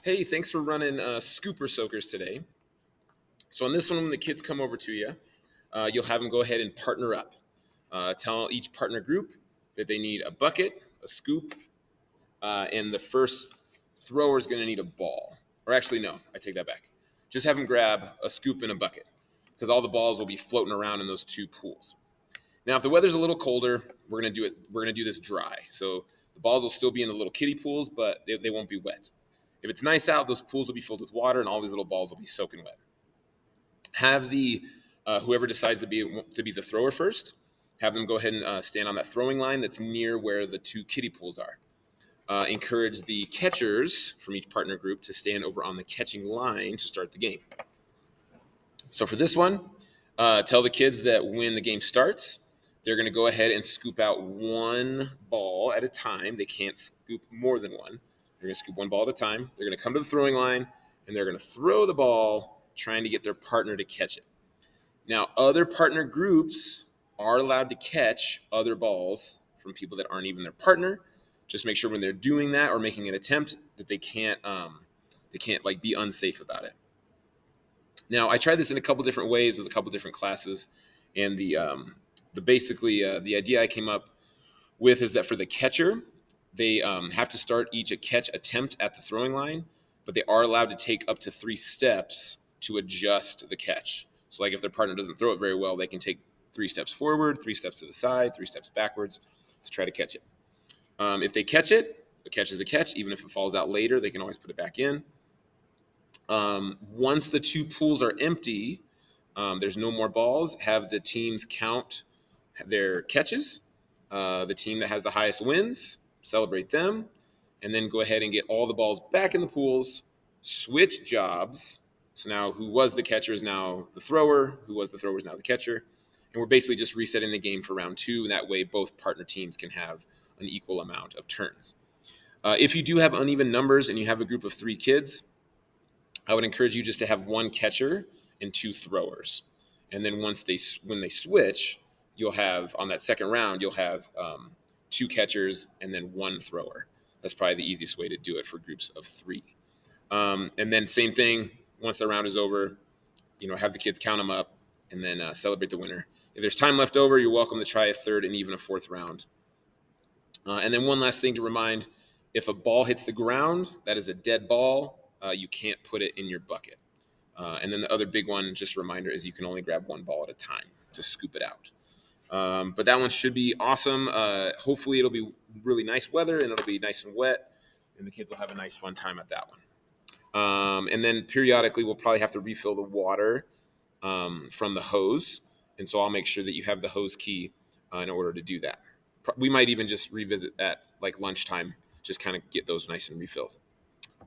Hey, thanks for running Scooper Soakers today. So on this one, when the kids come over to you, you'll have them go ahead and partner up. Tell each partner group that they need a bucket, a scoop, and the first thrower is going to need a ball. Or actually, no, I take that back. Just have them grab a scoop and a bucket because all the balls will be floating around in those two pools. Now, if the weather's a little colder, we're gonna do it. We're gonna do this dry, so the balls will still be in the little kiddie pools, but they won't be wet. If it's nice out, those pools will be filled with water, and all these little balls will be soaking wet. Have the whoever decides to be the thrower first, have them go ahead and stand on that throwing line that's near where the two kiddie pools are. Encourage the catchers from each partner group to stand over on the catching line to start the game. So for this one, tell the kids that when the game starts, they're going to go ahead and scoop out one ball at a time. They can't scoop more than one. They're going to scoop one ball at a time. They're going to come to the throwing line, and they're going to throw the ball, trying to get their partner to catch it. Now, other partner groups are allowed to catch other balls from people that aren't even their partner. Just make sure when they're doing that or making an attempt that they can't like be unsafe about it. Now, I tried this in a couple different ways with a couple different classes, and the idea I came up with is that for the catcher, they have to start each a catch attempt at the throwing line, but they are allowed to take up to 3 steps to adjust the catch. So, like if their partner doesn't throw it very well, they can take 3 steps forward, 3 steps to the side, 3 steps backwards to try to catch it. If they catch it, the catch is a catch. Even if it falls out later, they can always put it back in. Once the two pools are empty, there's no more balls. Have the teams count their catches. The team that has the highest wins, celebrate them, and then go ahead and get all the balls back in the pools. Switch jobs. So now who was the catcher is now the thrower. Who was the thrower is now the catcher. And we're basically just resetting the game for round two. And that way, both partner teams can have an equal amount of turns. If you do have uneven numbers and you have a group of 3 kids, I would encourage you just to have one catcher and 2 throwers. And then when they switch, you'll have on that second round, you'll have 2 catchers and then 1 thrower. That's probably the easiest way to do it for groups of 3. And then same thing, once the round is over, have the kids count them up and then celebrate the winner. If there's time left over, you're welcome to try a third and even a fourth round. And then one last thing to remind, if a ball hits the ground, that is a dead ball. You can't put it in your bucket. And then the other big one, just a reminder, is you can only grab one ball at a time to scoop it out. But that one should be awesome. Hopefully it'll be really nice weather and it'll be nice and wet, and the kids will have a nice fun time at that one. And then periodically we'll probably have to refill the water from the hose. And so I'll make sure that you have the hose key in order to do that. We might even just revisit that like lunchtime, just kind of get those nice and refilled.